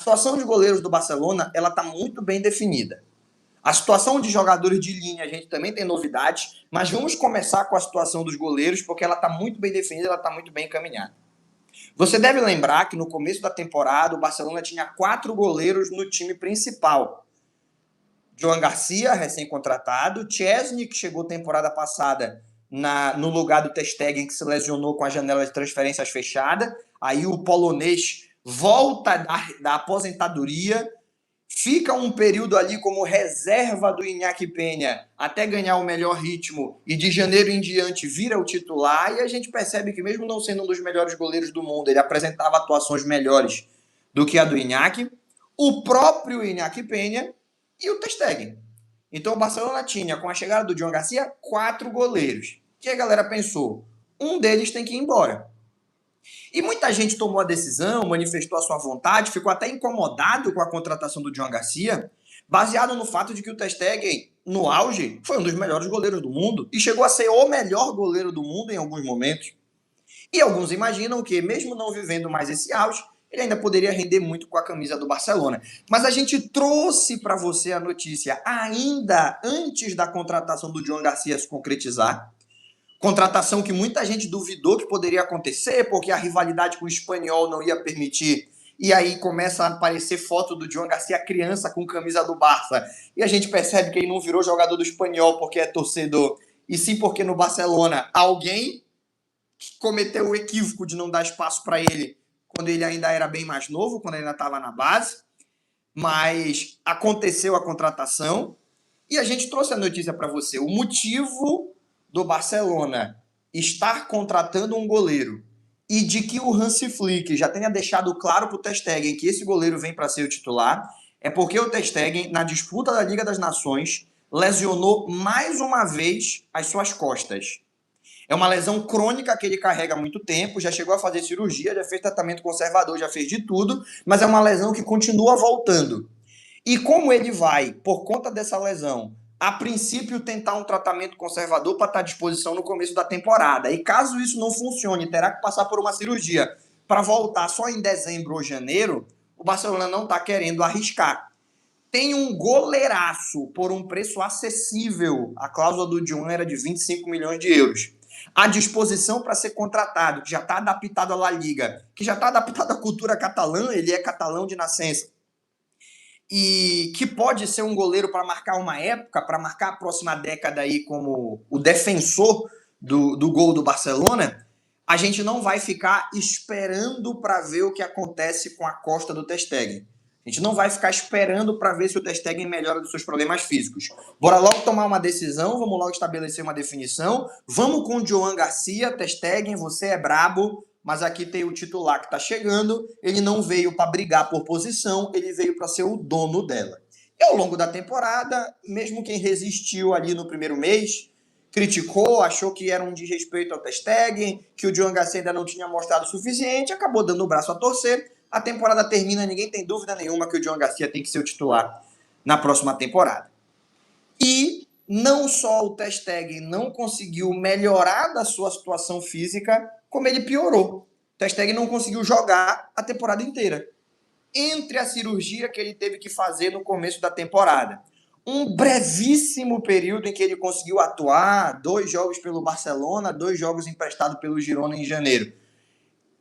situação de goleiros do Barcelona, ela está muito bem definida. A situação de jogadores de linha, a gente também tem novidades, mas vamos começar com a situação dos goleiros, porque ela está muito bem definida, ela está muito bem encaminhada. Você deve lembrar que no começo da temporada, o Barcelona tinha 4 goleiros no time principal. Joan Garcia, recém-contratado, Chesney, que chegou temporada passada no lugar do Ter Stegen, que se lesionou com a janela de transferências fechada. Aí o polonês volta da aposentadoria, fica um período ali como reserva do Iñaki Peña até ganhar o melhor ritmo e de janeiro em diante vira o titular, e a gente percebe que mesmo não sendo um dos melhores goleiros do mundo, ele apresentava atuações melhores do que a do Iñaki, o próprio Iñaki Peña e o Ter Stegen. Então o Barcelona tinha, com a chegada do Joan Garcia, 4 goleiros. O que a galera pensou? Um deles tem que ir embora. E muita gente tomou a decisão, manifestou a sua vontade, ficou até incomodado com a contratação do Joan Garcia, baseado no fato de que o Ter Stegen, no auge, foi um dos melhores goleiros do mundo e chegou a ser o melhor goleiro do mundo em alguns momentos. E alguns imaginam que, mesmo não vivendo mais esse auge, ele ainda poderia render muito com a camisa do Barcelona. Mas a gente trouxe para você a notícia ainda antes da contratação do Joan Garcia se concretizar. Contratação que muita gente duvidou que poderia acontecer, porque a rivalidade com o Espanhol não ia permitir. E aí começa a aparecer foto do Joan Garcia criança com camisa do Barça. E a gente percebe que ele não virou jogador do Espanhol porque é torcedor, e sim porque no Barcelona alguém cometeu o equívoco de não dar espaço para ele quando ele ainda era bem mais novo, quando ele ainda estava na base. Mas aconteceu a contratação e a gente trouxe a notícia para você. O motivo do Barcelona estar contratando um goleiro e de que o Hansi Flick já tenha deixado claro para o Ter Stegen que esse goleiro vem para ser o titular, é porque o Ter Stegen, na disputa da Liga das Nações, lesionou mais uma vez as suas costas. É uma lesão crônica que ele carrega há muito tempo, já chegou a fazer cirurgia, já fez tratamento conservador, já fez de tudo, mas é uma lesão que continua voltando. E como ele vai, por conta dessa lesão, a princípio tentar um tratamento conservador para estar à disposição no começo da temporada, e caso isso não funcione, terá que passar por uma cirurgia para voltar só em dezembro ou janeiro, o Barcelona não está querendo arriscar. Tem um goleiraço por um preço acessível, a cláusula do Joan era de 25 milhões de euros, à disposição para ser contratado, que já está adaptado à La Liga, que já está adaptado à cultura catalã, ele é catalão de nascença, e que pode ser um goleiro para marcar uma época, para marcar a próxima década aí como o defensor do gol do Barcelona, a gente não vai ficar esperando para ver o que acontece com a costa do Ter Stegen. A gente não vai ficar esperando para ver se o Ter Stegen melhora dos seus problemas físicos. Bora logo tomar uma decisão, vamos logo estabelecer uma definição. Vamos com o Joan Garcia. Ter Stegen, você é brabo, mas aqui tem o titular que está chegando. Ele não veio para brigar por posição, ele veio para ser o dono dela. E ao longo da temporada, mesmo quem resistiu ali no primeiro mês, criticou, achou que era um desrespeito ao Ter Stegen, que o Joan Garcia ainda não tinha mostrado o suficiente, acabou dando o braço a torcer. A temporada termina, ninguém tem dúvida nenhuma que o Joan Garcia tem que ser o titular na próxima temporada. E não só o Ter Stegen não conseguiu melhorar da sua situação física, como ele piorou. O Ter Stegen não conseguiu jogar a temporada inteira. Entre a cirurgia que ele teve que fazer no começo da temporada, um brevíssimo período em que ele conseguiu atuar, 2 jogos pelo Barcelona, 2 jogos emprestados pelo Girona em janeiro.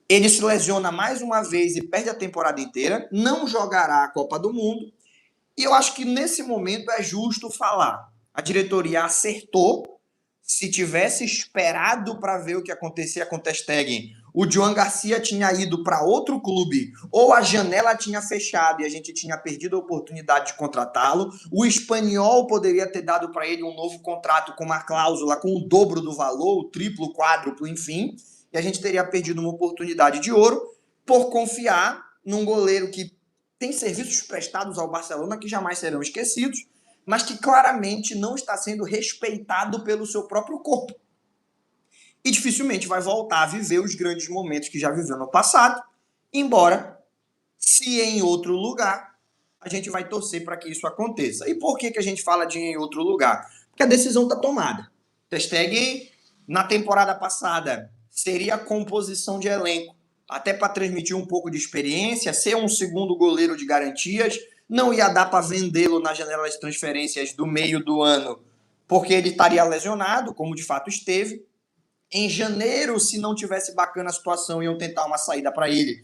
Ele se lesiona mais uma vez e perde a temporada inteira, não jogará a Copa do Mundo, e eu acho que nesse momento é justo falar. A diretoria acertou, se tivesse esperado para ver o que acontecia com o Ter Stegen, o Joan Garcia tinha ido para outro clube, ou a janela tinha fechado e a gente tinha perdido a oportunidade de contratá-lo, o Espanhol poderia ter dado para ele um novo contrato com uma cláusula com o dobro do valor, o triplo, o quádruplo, enfim, e a gente teria perdido uma oportunidade de ouro por confiar num goleiro que tem serviços prestados ao Barcelona que jamais serão esquecidos, mas que claramente não está sendo respeitado pelo seu próprio corpo. E dificilmente vai voltar a viver os grandes momentos que já viveu no passado, embora, se em outro lugar, a gente vai torcer para que isso aconteça. E por que a gente fala de em outro lugar? Porque a decisão está tomada. Ter Stegen, na temporada passada, seria a composição de elenco. até para transmitir um pouco de experiência, ser um segundo goleiro de garantias. Não ia dar para vendê-lo na janela de transferências do meio do ano, porque ele estaria lesionado, como de fato esteve. Em janeiro, se não tivesse bacana a situação, iam tentar uma saída para ele.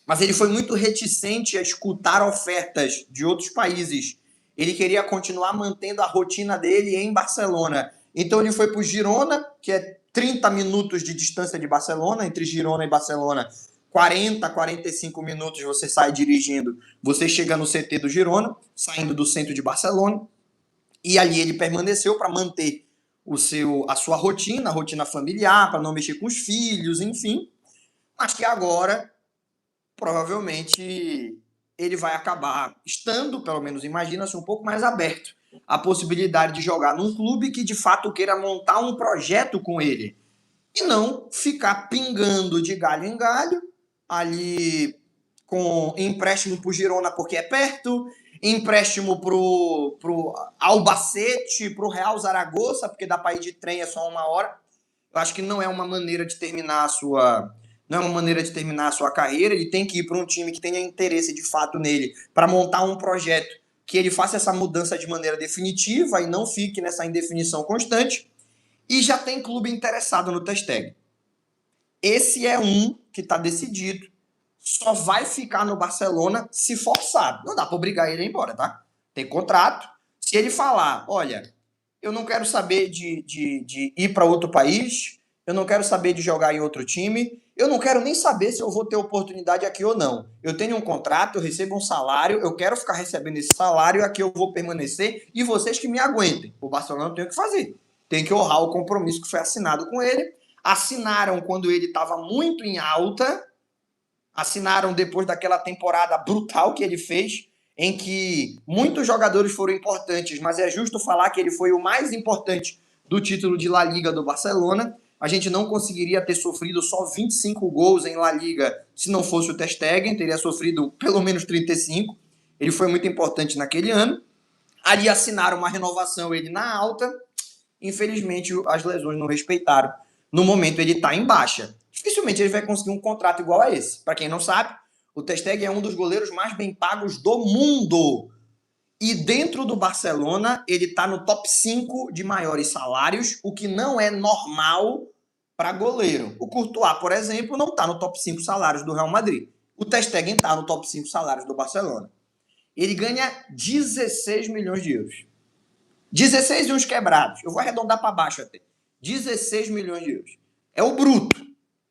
Mas ele foi muito reticente a escutar ofertas de outros países. Ele queria continuar mantendo a rotina dele em Barcelona. Então ele foi para o Girona, que é 30 minutos de distância de Barcelona, entre Girona e Barcelona. 40, 45 minutos você sai dirigindo, você chega no CT do Girona, saindo do centro de Barcelona, e ali ele permaneceu para manter a sua rotina, a rotina familiar, para não mexer com os filhos, enfim. Mas que agora, provavelmente, ele vai acabar estando, pelo menos imagina-se, um pouco mais aberto à possibilidade de jogar num clube que de fato queira montar um projeto com ele e não ficar pingando de galho em galho ali com empréstimo para o Girona porque é perto, empréstimo pro Albacete, pro Real Zaragoza, porque dá para ir de trem, é só 1 hora. Eu acho que não é uma maneira de terminar a sua carreira. Ele tem que ir para um time que tenha interesse de fato nele para montar um projeto que ele faça essa mudança de maneira definitiva e não fique nessa indefinição constante. E já tem clube interessado no Ter Stegen. Esse é um que está decidido. Só vai ficar no Barcelona se forçado. Não dá para obrigar ele a ir embora, tá? Tem contrato. Se ele falar, olha, eu não quero saber de ir para outro país, eu não quero saber de jogar em outro time, eu não quero nem saber se eu vou ter oportunidade aqui ou não. Eu tenho um contrato, eu recebo um salário, eu quero ficar recebendo esse salário, aqui eu vou permanecer e vocês que me aguentem. O Barcelona tem o que fazer. Tem que honrar o compromisso que foi assinado com ele. Assinaram quando ele estava muito em alta, assinaram depois daquela temporada brutal que ele fez, em que muitos jogadores foram importantes, mas é justo falar que ele foi o mais importante do título de La Liga do Barcelona. A gente não conseguiria ter sofrido só 25 gols em La Liga se não fosse o Ter Stegen, teria sofrido pelo menos 35. Ele foi muito importante naquele ano. Ali assinaram uma renovação, ele na alta. Infelizmente, as lesões não respeitaram. No momento, ele está em baixa. Dificilmente ele vai conseguir um contrato igual a esse. Para quem não sabe, o Ter Stegen é um dos goleiros mais bem pagos do mundo. E dentro do Barcelona, ele está no top 5 de maiores salários, o que não é normal para goleiro. O Courtois, por exemplo, não está no top 5 salários do Real Madrid. O Ter Stegen está no top 5 salários do Barcelona. Ele ganha 16 milhões de euros. 16 e uns quebrados. Eu vou arredondar para baixo até. 16 milhões de euros. É o bruto.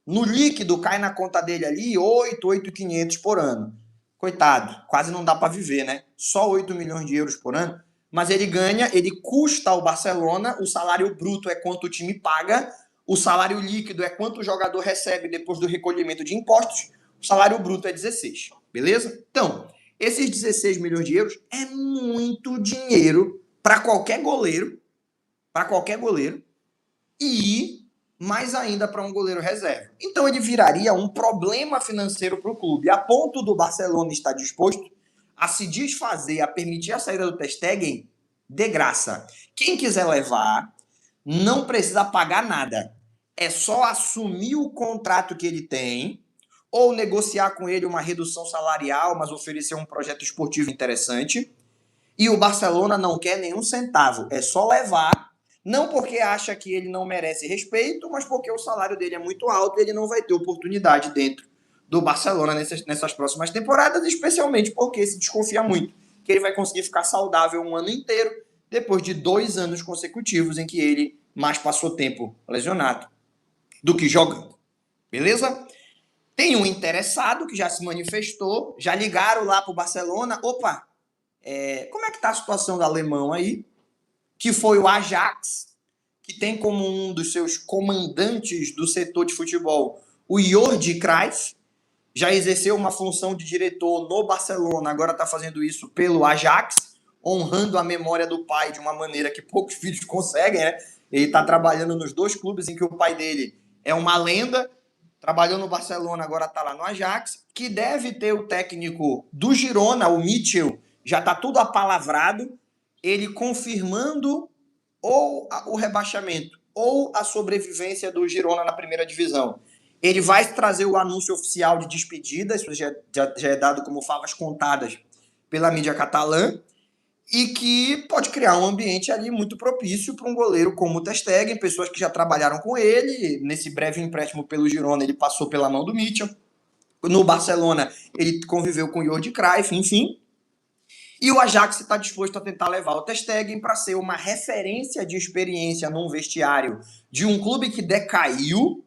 No líquido, cai na conta dele ali 8.500 por ano. Coitado, quase não dá para viver, né? Só 8 milhões de euros por ano. Mas ele ganha, ele custa ao Barcelona, o salário bruto é quanto o time paga, o salário líquido é quanto o jogador recebe depois do recolhimento de impostos, o salário bruto é 16, beleza? Então, esses 16 milhões de euros é muito dinheiro para qualquer goleiro, e mais ainda para um goleiro reserva. Então ele viraria um problema financeiro para o clube, a ponto do Barcelona estar disposto a se desfazer, a permitir a saída do Ter Stegen de graça. Quem quiser levar, não precisa pagar nada. É só assumir o contrato que ele tem, ou negociar com ele uma redução salarial, mas oferecer um projeto esportivo interessante. E o Barcelona não quer nenhum centavo. É só levar, não porque acha que ele não merece respeito, mas porque o salário dele é muito alto e ele não vai ter oportunidade dentro do Barcelona nessas próximas temporadas, especialmente porque se desconfia muito que ele vai conseguir ficar saudável um ano inteiro, depois de 2 anos consecutivos em que ele mais passou tempo lesionado do que jogando. Beleza? Tem um interessado que já se manifestou, já ligaram lá para o Barcelona. Opa, como é que está a situação do alemão aí? Que foi o Ajax, que tem como um dos seus comandantes do setor de futebol o Jordi Cruyff, já exerceu uma função de diretor no Barcelona, agora está fazendo isso pelo Ajax, honrando a memória do pai de uma maneira que poucos filhos conseguem, né? Ele está trabalhando nos 2 clubes em que o pai dele é uma lenda, trabalhou no Barcelona, agora está lá no Ajax, que deve ter o técnico do Girona, o Mitchell, já está tudo apalavrado, ele confirmando ou o rebaixamento ou a sobrevivência do Girona na primeira divisão. Ele vai trazer o anúncio oficial de despedida, isso já é dado como favas contadas pela mídia catalã, e que pode criar um ambiente ali muito propício para um goleiro como o Ter Stegen, pessoas que já trabalharam com ele. Nesse breve empréstimo pelo Girona, ele passou pela mão do Mitchell. No Barcelona, ele conviveu com o Jordi Cruyff, enfim. E o Ajax está disposto a tentar levar o Ter Stegen para ser uma referência de experiência num vestiário de um clube que decaiu.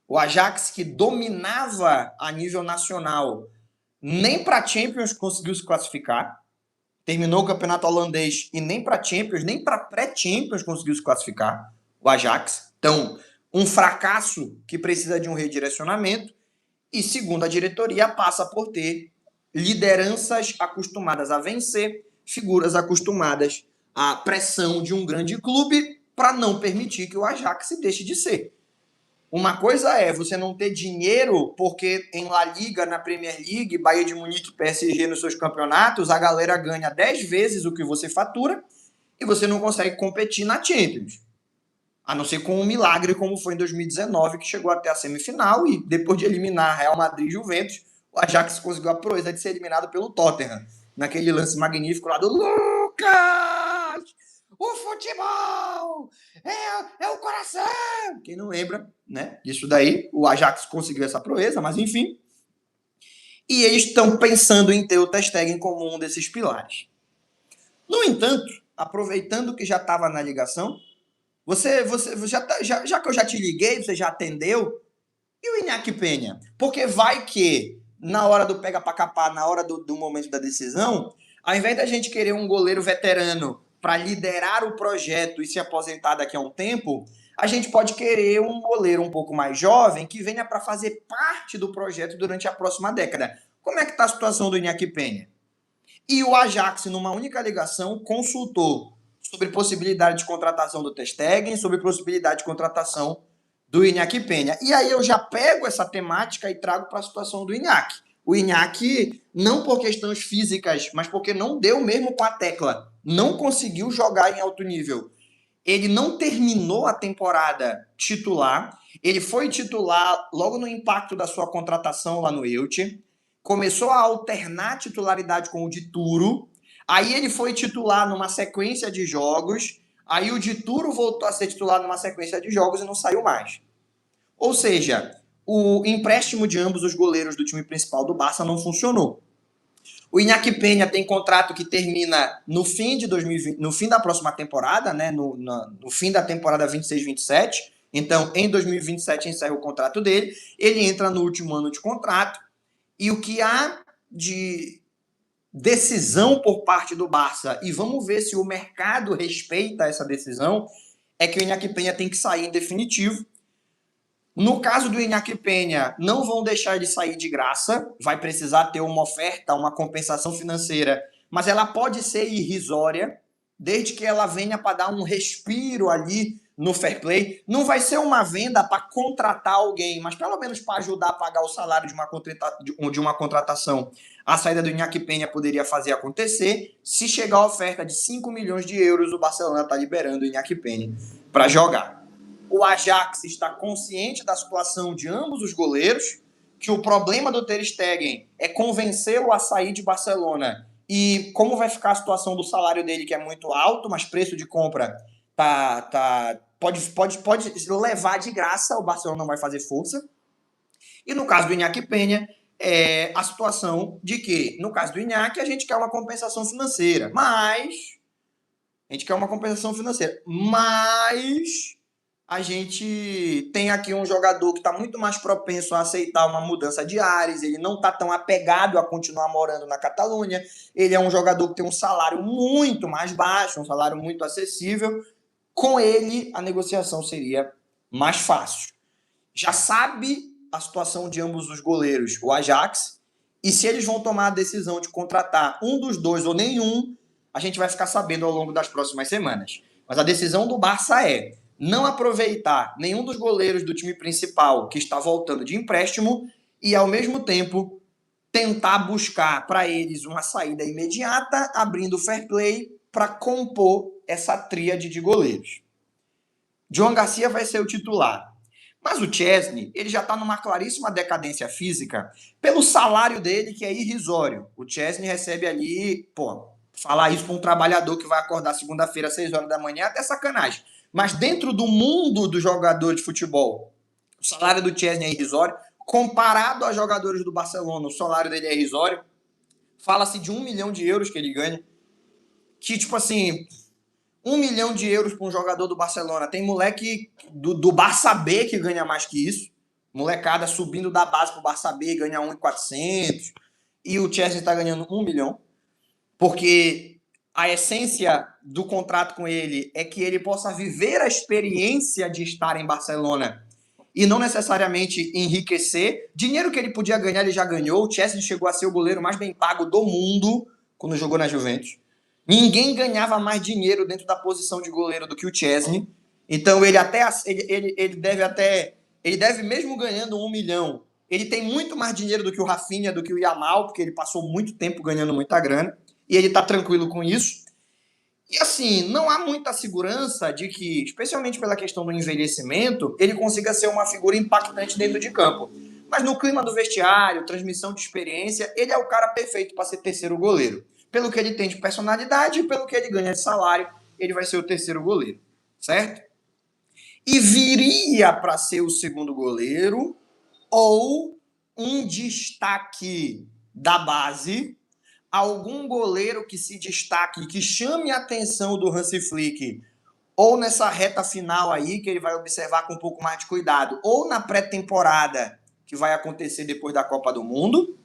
O Ajax, que dominava a nível nacional, nem para a Champions conseguiu se classificar. Terminou o campeonato holandês e nem para Champions, nem para pré-Champions conseguiu se classificar. O Ajax. Então, um fracasso que precisa de um redirecionamento. E, segundo a diretoria, passa por ter lideranças acostumadas a vencer, figuras acostumadas à pressão de um grande clube, para não permitir que o Ajax se deixe de ser. Uma coisa é você não ter dinheiro, porque em La Liga, na Premier League, Bayern de Munique, PSG nos seus campeonatos, a galera ganha 10 vezes o que você fatura e você não consegue competir na Champions. A não ser com um milagre como foi em 2019, que chegou até a semifinal e depois de eliminar Real Madrid e Juventus, o Ajax conseguiu a proeza de ser eliminado pelo Tottenham, naquele lance magnífico lá do Lucas! O futebol é o coração! Quem não lembra, né? Disso daí, o Ajax conseguiu essa proeza, mas enfim. E eles estão pensando em ter o Ter Stegen como um desses pilares. No entanto, aproveitando que já estava na ligação, você já que eu já te liguei, você já atendeu, e o Iñaki Peña? Porque vai que, na hora do pega pra capar, na hora do momento da decisão, ao invés da gente querer um goleiro veterano para liderar o projeto e se aposentar daqui a um tempo, a gente pode querer um goleiro um pouco mais jovem que venha para fazer parte do projeto durante a próxima década. Como é que está a situação do Iñaki Peña? E o Ajax, numa única ligação, consultou sobre possibilidade de contratação do Ter Stegen, sobre possibilidade de contratação do Iñaki Peña. E aí eu já pego essa temática e trago para a situação do Iñaki. O Iñaki, não por questões físicas, mas porque não deu mesmo com a tecla. Não conseguiu jogar em alto nível. Ele não terminou a temporada titular. Ele foi titular logo no impacto da sua contratação lá no Elche. Começou a alternar a titularidade com o Dituro. Aí ele foi titular numa sequência de jogos. Aí o Dituro voltou a ser titular numa sequência de jogos e não saiu mais. Ou seja, o empréstimo de ambos os goleiros do time principal do Barça não funcionou. O Iñaki Peña tem contrato que termina no fim de 2020, no fim da próxima temporada, né? No fim da temporada 26-27. Então, em 2027 encerra o contrato dele. Ele entra no último ano de contrato. E o que há de decisão por parte do Barça, e vamos ver se o mercado respeita essa decisão, é que o Iñaki Peña tem que sair em definitivo. No caso do Iñaki Peña, não vão deixar ele sair de graça, vai precisar ter uma oferta, uma compensação financeira, mas ela pode ser irrisória, desde que ela venha para dar um respiro ali no fair play. Não vai ser uma venda para contratar alguém, mas pelo menos para ajudar a pagar o salário de uma contratação. A saída do Iñaki Peña poderia fazer acontecer. Se chegar a oferta de 5 milhões de euros, o Barcelona está liberando o Iñaki Peña para jogar. O Ajax está consciente da situação de ambos os goleiros, que o problema do Ter Stegen é convencê-lo a sair de Barcelona. E como vai ficar a situação do salário dele, que é muito alto, mas preço de compra pode levar de graça, o Barcelona não vai fazer força. E no caso do Iñaki Peña, é a situação de que, no caso do Iñaki, a gente quer uma compensação financeira. Mas a gente tem aqui um jogador que está muito mais propenso a aceitar uma mudança de ares, ele não está tão apegado a continuar morando na Catalunha, ele é um jogador que tem um salário muito mais baixo, um salário muito acessível. Com ele, a negociação seria mais fácil. Já sabe a situação de ambos os goleiros, o Ajax, e se eles vão tomar a decisão de contratar um dos dois ou nenhum, a gente vai ficar sabendo ao longo das próximas semanas. Mas a decisão do Barça é não aproveitar nenhum dos goleiros do time principal que está voltando de empréstimo e, ao mesmo tempo, tentar buscar para eles uma saída imediata, abrindo fair play para compor essa tríade de goleiros. João Garcia vai ser o titular. Mas o Chesney, ele já está numa claríssima decadência física pelo salário dele, que é irrisório. O Chesney recebe ali, pô, falar isso para um trabalhador que vai acordar segunda-feira às 6 horas da manhã é até sacanagem. Mas dentro do mundo do jogador de futebol, o salário do Chesney é irrisório. Comparado a jogadores do Barcelona, o salário dele é irrisório. Fala-se de 1 milhão de euros que ele ganha. Que, tipo assim, 1 milhão de euros para um jogador do Barcelona. Tem moleque do Barça B que ganha mais que isso. Molecada subindo da base para o Barça B ganha 1.400. E o Chelsea está ganhando 1 milhão. Porque a essência do contrato com ele é que ele possa viver a experiência de estar em Barcelona e não necessariamente enriquecer. Dinheiro que ele podia ganhar, ele já ganhou. O Chesney chegou a ser o goleiro mais bem pago do mundo quando jogou na Juventus. Ninguém ganhava mais dinheiro dentro da posição de goleiro do que o Chesney. Então ele deve mesmo ganhando 1 milhão. Ele tem muito mais dinheiro do que o Rafinha, do que o Yamal, porque ele passou muito tempo ganhando muita grana. E ele está tranquilo com isso. E assim, não há muita segurança de que, especialmente pela questão do envelhecimento, ele consiga ser uma figura impactante dentro de campo. Mas no clima do vestiário, transmissão de experiência, ele é o cara perfeito para ser terceiro goleiro. Pelo que ele tem de personalidade e pelo que ele ganha de salário, ele vai ser o terceiro goleiro, certo? E viria para ser o segundo goleiro ou um destaque da base, algum goleiro que se destaque, que chame a atenção do Hansi Flick, ou nessa reta final aí, que ele vai observar com um pouco mais de cuidado, ou na pré-temporada, que vai acontecer depois da Copa do Mundo,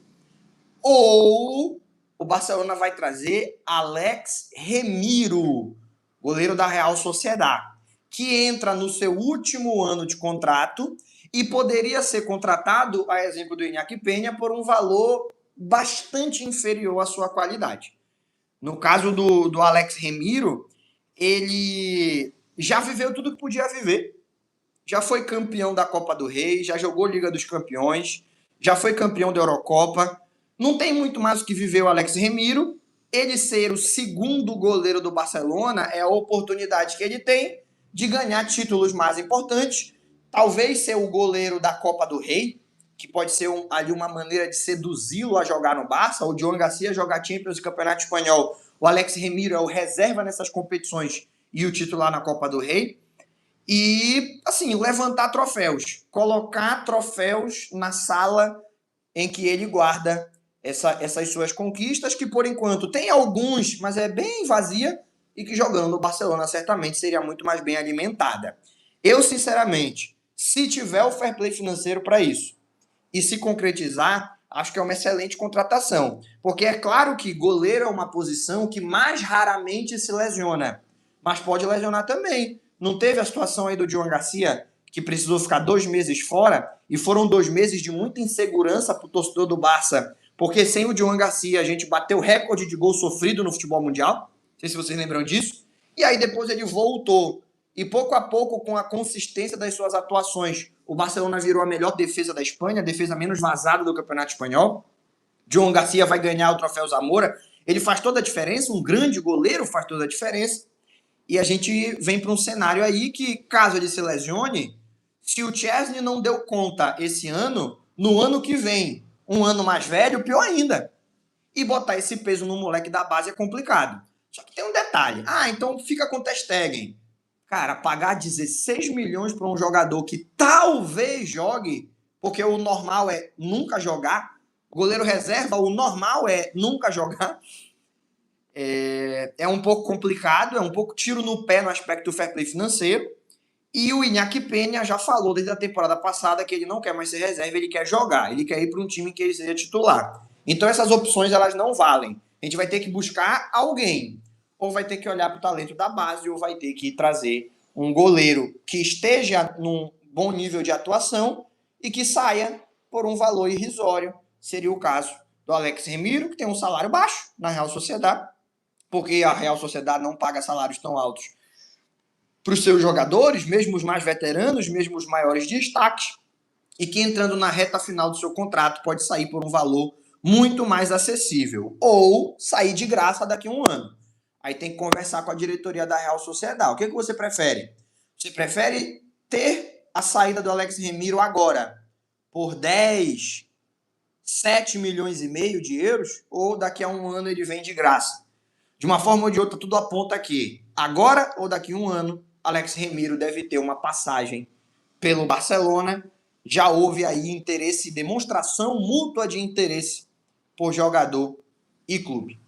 ou o Barcelona vai trazer Alex Remiro, goleiro da Real Sociedad, que entra no seu último ano de contrato e poderia ser contratado, a exemplo do Iñaki Peña, por um valor bastante inferior à sua qualidade. No caso do Alex Remiro, ele já viveu tudo que podia viver. Já foi campeão da Copa do Rei, já jogou Liga dos Campeões, já foi campeão da Eurocopa. Não tem muito mais o que viver o Alex Remiro. Ele ser o segundo goleiro do Barcelona é a oportunidade que ele tem de ganhar títulos mais importantes. Talvez ser o goleiro da Copa do Rei, que pode ser ali uma maneira de seduzi-lo a jogar no Barça. O Joan Garcia joga Champions e Campeonato Espanhol. O Alex Remiro é o reserva nessas competições e o titular na Copa do Rei. E, assim, levantar troféus. Colocar troféus na sala em que ele guarda essas suas conquistas, que por enquanto tem alguns, mas é bem vazia, e que jogando no Barcelona certamente seria muito mais bem alimentada. Eu, sinceramente, se tiver o fair play financeiro para isso, e se concretizar, acho que é uma excelente contratação. Porque é claro que goleiro é uma posição que mais raramente se lesiona, mas pode lesionar também. Não teve a situação aí do Joan Garcia, que precisou ficar 2 meses fora, e foram 2 meses de muita insegurança para o torcedor do Barça, porque sem o Joan Garcia a gente bateu recorde de gol sofrido no futebol mundial, não sei se vocês lembram disso, e aí depois ele voltou, e pouco a pouco, com a consistência das suas atuações, o Barcelona virou a melhor defesa da Espanha, a defesa menos vazada do Campeonato Espanhol. Joan Garcia vai ganhar o troféu Zamora. Ele faz toda a diferença, um grande goleiro faz toda a diferença. E a gente vem para um cenário aí que, caso ele se lesione, se o Chesney não deu conta esse ano, no ano que vem, um ano mais velho, pior ainda. E botar esse peso no moleque da base é complicado. Só que tem um detalhe. Então fica com o Ter Stegen. Cara, pagar 16 milhões para um jogador que talvez jogue, porque o normal é nunca jogar, goleiro reserva, o normal é nunca jogar, é um pouco complicado, é um pouco tiro no pé no aspecto do fair play financeiro. E o Iñaki Peña já falou desde a temporada passada que ele não quer mais ser reserva, ele quer jogar, ele quer ir para um time que ele seja titular. Então essas opções elas não valem. A gente vai ter que buscar alguém, ou vai ter que olhar para o talento da base, ou vai ter que trazer um goleiro que esteja num bom nível de atuação e que saia por um valor irrisório. Seria o caso do Alex Remiro, que tem um salário baixo na Real Sociedad, porque a Real Sociedad não paga salários tão altos para os seus jogadores, mesmo os mais veteranos, mesmo os maiores destaques, e que entrando na reta final do seu contrato pode sair por um valor muito mais acessível, ou sair de graça daqui a um ano. Aí tem que conversar com a diretoria da Real Sociedad. O que você prefere? Você prefere ter a saída do Alex Remiro agora por 10, 7 milhões e meio de euros, ou daqui a um ano ele vem de graça. De uma forma ou de outra, tudo aponta aqui. Agora ou daqui a um ano, Alex Remiro deve ter uma passagem pelo Barcelona. Já houve aí interesse, demonstração mútua de interesse por jogador e clube.